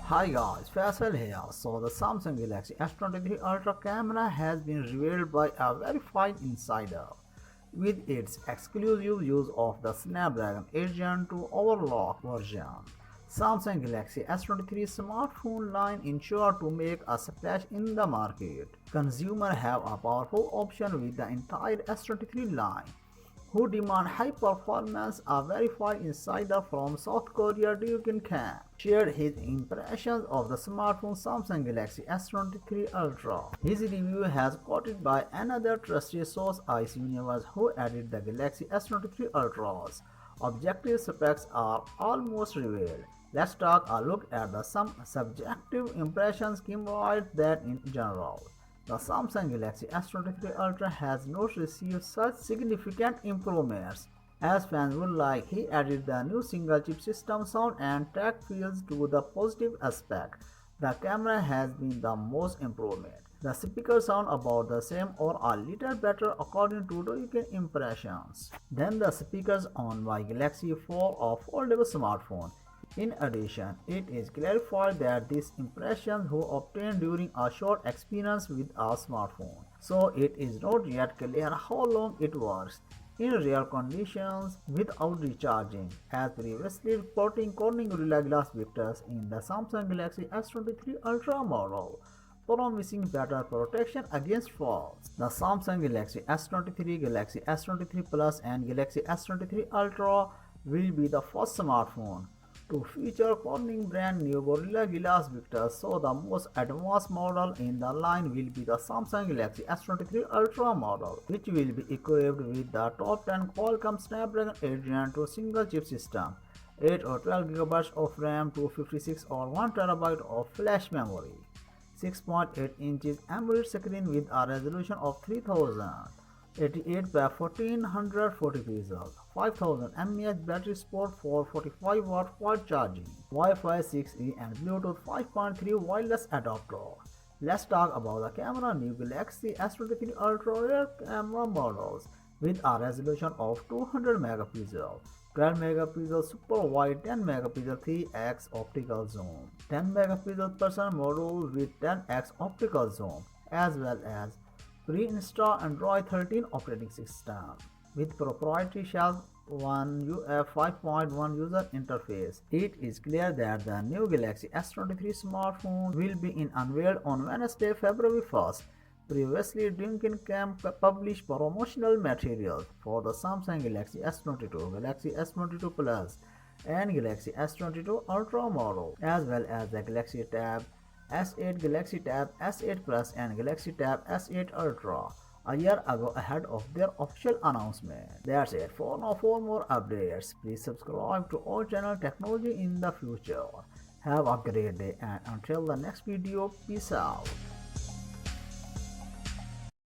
Hi guys, Faisal here. So the Samsung Galaxy S23 Ultra camera has been revealed by a verified insider. With its exclusive use of the Snapdragon 8 Gen 2 overclock version, Samsung Galaxy S23 smartphone line ensure to make a splash in the market. Consumers have a powerful option with the entire S23 line who demand high performance. A verified insider from South Korea Dohyun Kim shared his impressions of the smartphone Samsung Galaxy S23 Ultra. His review has quoted by another trusted source Ice Universe who added the Galaxy S23 Ultra's objective specs are almost revealed. Let's take a look at some subjective impressions Kim writes that in general. The Samsung Galaxy S23 Ultra has not received such significant improvements as fans would like. He added the new single-chip system, sound and track feels to the positive aspect. The camera has been the most improvement. The speakers sound about the same or a little better according to Dohyun impressions than the speakers on my Galaxy 4 or foldable smartphone. In addition, it is clarified that these impressions were obtained during a short experience with a smartphone, so it is not yet clear how long it works in real conditions without recharging, as previously reporting Corning Gorilla Glass Victors in the Samsung Galaxy S23 Ultra model, promising better protection against falls. The Samsung Galaxy S23, Galaxy S23 Plus and Galaxy S23 Ultra will be the first smartphone to feature Corning brand new Gorilla Glass Victor, so the most advanced model in the line will be the Samsung Galaxy S23 Ultra model, which will be equipped with the top 10 Qualcomm Snapdragon 8 Gen 2 single chip system, 8 or 12 GB of RAM, 256 or 1 TB of flash memory, 6.8 inches AMOLED screen with a resolution of 3088 by 1440 pixels, 5000 mAh battery support for 45 watt fast charging, Wi-Fi 6E and Bluetooth 5.3 wireless adapter. Let's talk about the camera. New Galaxy S23 Ultra rear camera models with a resolution of 200 megapixel, 12 megapixel super wide, 10 megapixel 3x optical zoom, 10 megapixel person module with 10x optical zoom, as well as pre-installed Android 13 operating system with proprietary Shell 1 UF 5.1 user interface. It is clear that the new Galaxy S23 smartphone will be unveiled on Wednesday, February 1st. Previously, Dohyun Kim published promotional materials for the Samsung Galaxy S22, Galaxy S22 Plus, and Galaxy S22 Ultra model, as well as the Galaxy Tab S8, Galaxy Tab S8 Plus, and Galaxy Tab S8 Ultra a year ago ahead of their official announcement. That's it for now. For more updates, please subscribe to our channel Technology in the Future. Have a great day, and until the next video, peace out.